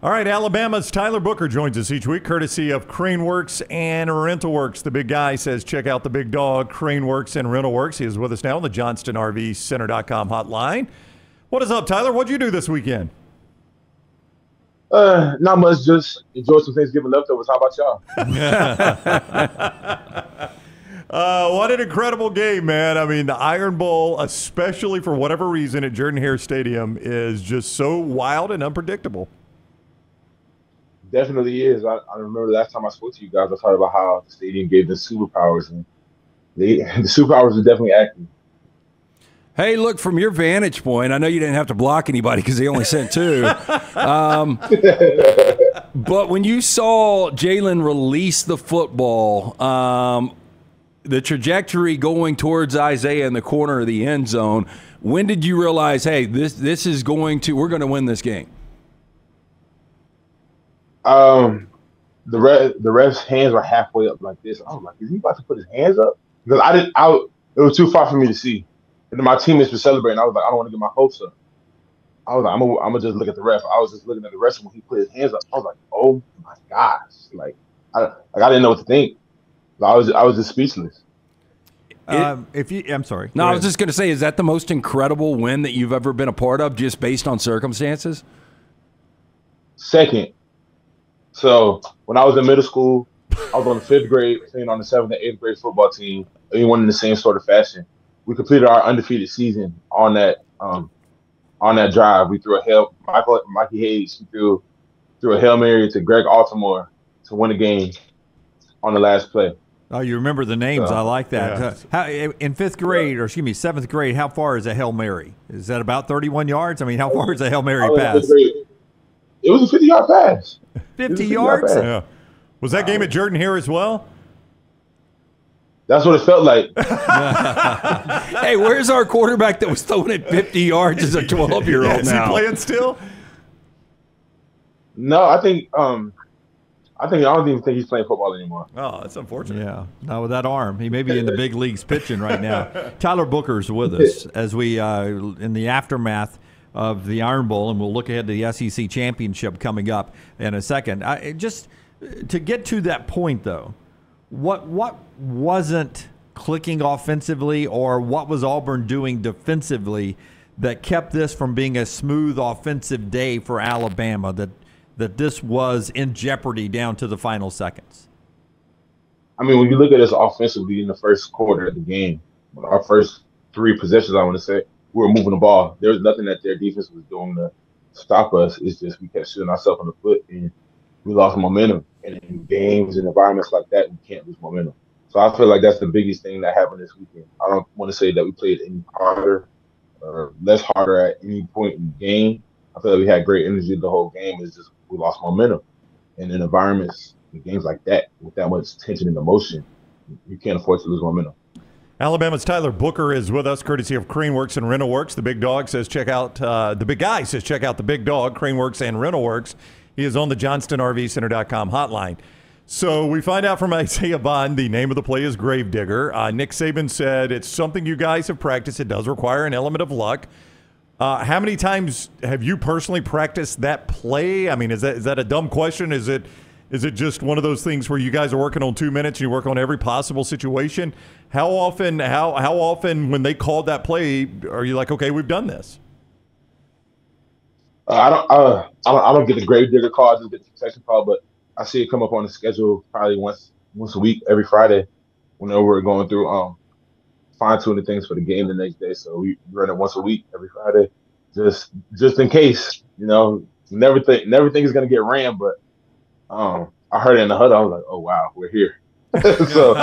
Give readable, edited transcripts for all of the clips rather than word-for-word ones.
All right, Alabama's Tyler Booker joins us each week, courtesy of CraneWorks and RentalWorks. The big guy says, check out the big dog, CraneWorks and RentalWorks. He is with us now on the JohnstonRVCenter.com hotline. What is up, Tyler? What'd you do this weekend? Not much. Just enjoy some Thanksgiving leftovers. How about y'all? What an incredible game, man. I mean, the Iron Bowl, especially for whatever reason at Jordan-Hare Stadium, is just so wild and unpredictable. Definitely is. I remember last time I spoke to you guys, I talked about how the stadium gave them superpowers, and the superpowers are definitely active. Hey, look, from your vantage point, I know you didn't have to block anybody because they only sent 2. But when you saw Jalen release the football, the trajectory going towards Isaiah in the corner of the end zone, when did you realize, hey, this is we're going to win this game? The ref's hands were halfway up like this. I was like, is he about to put his hands up? Because it was too far for me to see. And then my teammates were celebrating. I was like, I don't want to get my hopes up. I was like, I'm gonna just look at the ref. I was just looking at the ref when he put his hands up. I was like, oh my gosh. I didn't know what to think. I was just speechless. I'm sorry. No, I was just going to say, is that the most incredible win that you've ever been a part of, just based on circumstances? Second. So when I was in middle school, I was on the 5th grade team, on the 7th and 8th grade football team. We won in the same sort of fashion. We completed our undefeated season on that drive. We threw Mikey Hayes threw a Hail Mary to Greg Altamore to win the game on the last play. Oh, you remember the names. I like that. Yeah. How, in 5th grade, or excuse me, 7th grade, how far is a Hail Mary? Is that about 31 yards? I mean, how far is a Hail Mary pass? It was a 50-yard pass. 50 yards? Yeah. Was that game at Jordan-Hare as well? That's what it felt like. Hey, where's our quarterback that was throwing it 50 yards as a 12-year-old now? Is he playing still? No, I don't even think he's playing football anymore. Oh, that's unfortunate. Yeah, not with that arm. He may be in the big leagues pitching right now. Tyler Booker's with us as we in the aftermath of the Iron Bowl, and we'll look ahead to the SEC championship coming up in a second. Just to get to that point, though, what wasn't clicking offensively, or what was Auburn doing defensively that kept this from being a smooth offensive day for Alabama, that this was in jeopardy down to the final seconds? I mean, when you look at us offensively in the first quarter of the game, our first 3 possessions, I want to say, we were moving the ball. There was nothing that their defense was doing to stop us. It's just we kept shooting ourselves on the foot, and we lost momentum. And in games and environments like that, we can't lose momentum. So I feel like that's the biggest thing that happened this weekend. I don't want to say that we played any harder or less harder at any point in the game. I feel like we had great energy the whole game. It's just we lost momentum. And in environments, in games like that, with that much tension and emotion, you can't afford to lose momentum. Alabama's Tyler Booker is with us, courtesy of CraneWorks and RentalWorks. The big dog says check out the big guy says check out the big dog, CraneWorks and RentalWorks. He is on the JohnstonRVCenter.com hotline. So we find out from Isaiah Bond the name of the play is Gravedigger. Nick Saban said it's something you guys have practiced. It does require an element of luck. How many times have you personally practiced that play? I mean, is that a dumb question? Is it just one of those things where you guys are working on 2 minutes and you work on every possible situation? How often when they called that play are you like, okay, we've done this? I don't get the Gravedigger call. I just get the protection call, but I see it come up on the schedule probably once a week, every Friday, whenever we're going through fine-tuning things for the game the next day. So we run it once a week, every Friday, just in case. You know, never think is gonna get ran, but I heard it in the huddle. I was like, oh wow, we're here. So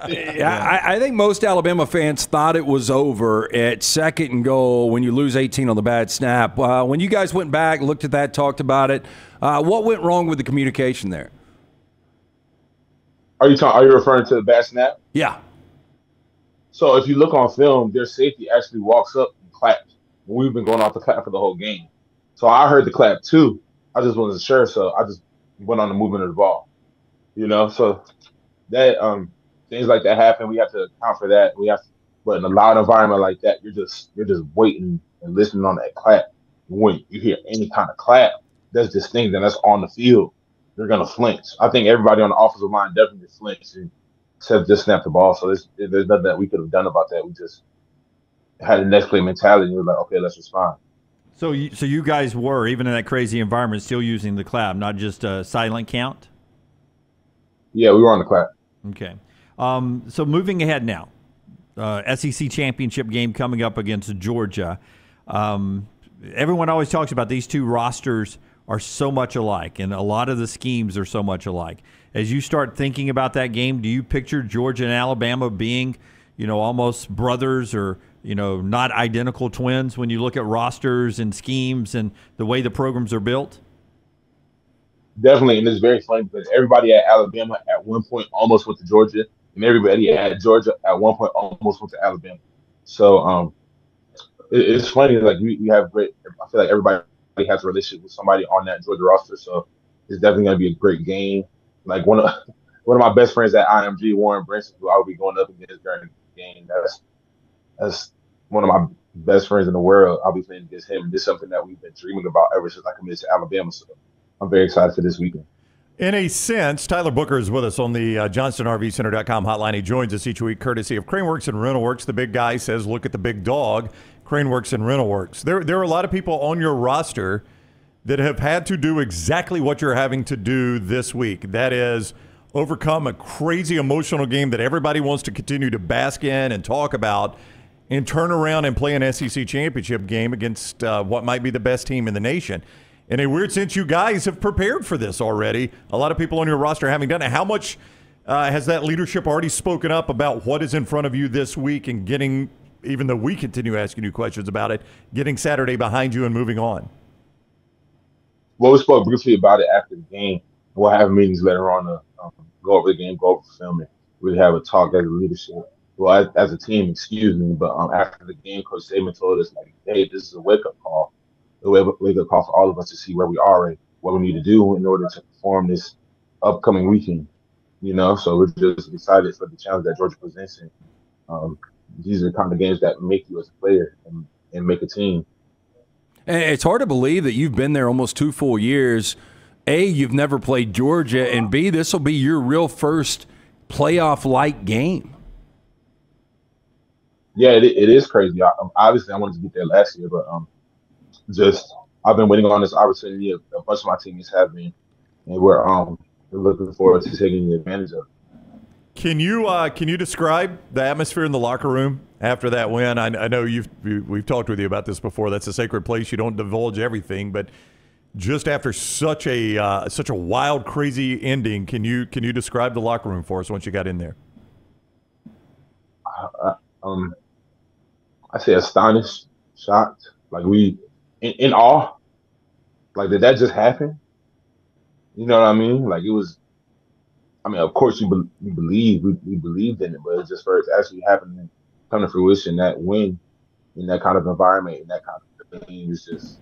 yeah, I think most Alabama fans thought it was over at 2nd and goal when you lose 18 on the bad snap. When you guys went back, looked at that, talked about it, what went wrong with the communication there? Are you referring to the bad snap? Yeah. So if you look on film, their safety actually walks up and claps. We've been going off the clap for the whole game. So I heard the clap too. I just wasn't sure, so I just went on the movement of the ball. You know, so that things like that happen. We have to account for that. But in a loud environment like that, you're just waiting and listening on that clap. When you hear any kind of clap, that's distinct and that's on the field, you're gonna flinch. I think everybody on the offensive line definitely flinched and just snapped the ball. So there's nothing that we could have done about that. We just had a next play mentality. And we were like, okay, let's respond. So you guys were, even in that crazy environment, still using the clap, not just a silent count? Yeah, we were on the clap. Okay. So moving ahead now, SEC championship game coming up against Georgia. Everyone always talks about these two rosters are so much alike, and a lot of the schemes are so much alike. As you start thinking about that game, do you picture Georgia and Alabama being, almost brothers or, not identical twins when you look at rosters and schemes and the way the programs are built? Definitely, and it's very funny because everybody at Alabama at one point almost went to Georgia, and everybody at Georgia at one point almost went to Alabama. So it's funny, like we have great. I feel like everybody has a relationship with somebody on that Georgia roster, so it's definitely going to be a great game. Like one of my best friends at IMG, Warren Branson, who I'll be going up against during the game. That's one of my best friends in the world. I'll be playing against him. And this is something that we've been dreaming about ever since I committed to Alabama. So I'm very excited for this weekend. In a sense, Tyler Booker is with us on the JohnstonRVCenter.com hotline. He joins us each week courtesy of CraneWorks and RentalWorks. The big guy says, look at the big dog, CraneWorks and RentalWorks. There are a lot of people on your roster that have had to do exactly what you're having to do this week. That is overcome a crazy emotional game that everybody wants to continue to bask in and talk about and turn around and play an SEC championship game against what might be the best team in the nation. In a weird sense, you guys have prepared for this already. A lot of people on your roster having done it. How much has that leadership already spoken up about what is in front of you this week and getting, even though we continue asking you questions about it, getting Saturday behind you and moving on? Well, we spoke briefly about it after the game. We'll have meetings later on to go over the game, go over film, and really have a talk as a leadership. Well, as a team, excuse me, but after the game, Coach Saban told us, like, hey, this is a wake-up call. A wake-up call for all of us to see where we are and what we need to do in order to perform this upcoming weekend. So we're just excited for the challenge that Georgia presents. And these are the kind of games that make you as a player and make a team. And it's hard to believe that you've been there almost 2 full years. A, you've never played Georgia, and B, this will be your real first playoff-like game. Yeah, it is crazy. Obviously, I wanted to get there last year, but I've been waiting on this opportunity. A bunch of my teammates have been, and we're looking forward to taking advantage of it. Can you describe the atmosphere in the locker room after that win? I know we've talked with you about this before. That's a sacred place. You don't divulge everything, but just after such a wild, crazy ending, can you describe the locker room for us once you got in there? I say astonished, shocked, like we in awe. Like, did that just happen? You know what I mean? Like, it was. I mean, of course, we believed in it, but it's just for it to actually happen and come to fruition, that win in that kind of environment, in that kind of game, is just,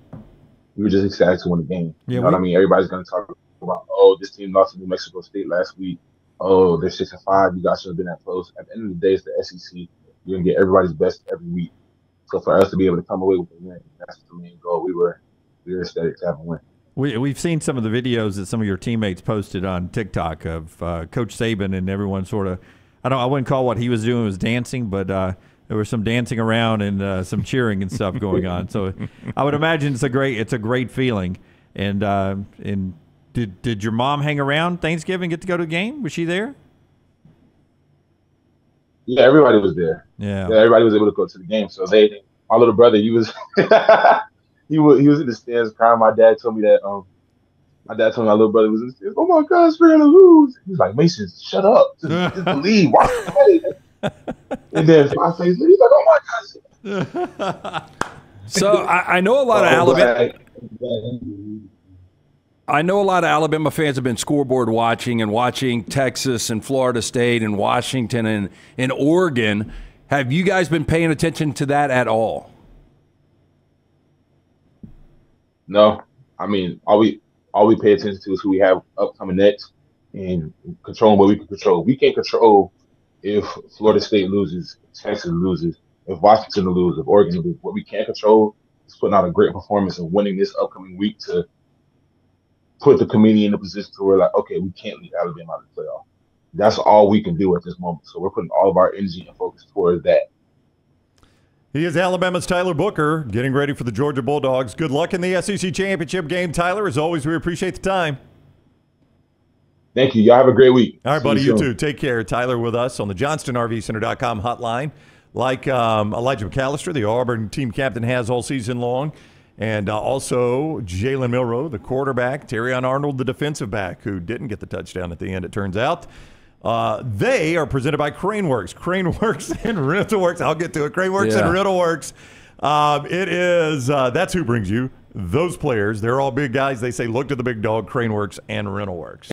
we were just excited to win the game. Yeah, you know what I mean? Everybody's going to talk about, oh, this team lost to New Mexico State last week. Oh, they're 6-5. You guys should have been that close. At the end of the day, it's the SEC. You're going to get everybody's best every week. So for us to be able to come away with a win, that's the main goal. We were ecstatic to have a win. We've seen some of the videos that some of your teammates posted on TikTok of Coach Saban and everyone sort of, I wouldn't call what he was doing was dancing, but there was some dancing around and some cheering and stuff going on. So I would imagine it's a great feeling. And did your mom hang around Thanksgiving, get to go to a game? Was she there? Yeah, everybody was there. Yeah, everybody was able to go to the game. So my little brother, he was he was in the stands crying. My dad told me that my little brother was in the stands. Oh my gosh, we're gonna lose. He's like, Mason, shut up. Just believe. Watch the play. And then 5 days later, he's like, oh my gosh. So I know a lot of Alabama. I know a lot of Alabama fans have been scoreboard watching Texas and Florida State and Washington and Oregon. Have you guys been paying attention to that at all? No. I mean, all we pay attention to is who we have upcoming next and controlling what we can control. We can't control if Florida State loses, if Texas loses, if Washington loses, if Oregon loses. What we can control is putting out a great performance and winning this upcoming week to put the committee in a position to where, like, okay, we can't leave Alabama out of the playoff. That's all we can do at this moment. So we're putting all of our energy and focus towards that. He is Alabama's Tyler Booker, getting ready for the Georgia Bulldogs. Good luck in the SEC championship game, Tyler. As always, we appreciate the time. Thank you. Y'all have a great week. All right, buddy. You too. Take care. Tyler with us on the JohnstonRVCenter.com hotline. Like Elijah McAllister, the Auburn team captain, has all season long. And also Jalen Milroe, the quarterback. Terrion Arnold, the defensive back, who didn't get the touchdown at the end, it turns out. They are presented by CraneWorks. CraneWorks and RentalWorks. I'll get to it. CraneWorks and RentalWorks. That's who brings you those players. They're all big guys. They say, look to the big dog, CraneWorks and RentalWorks.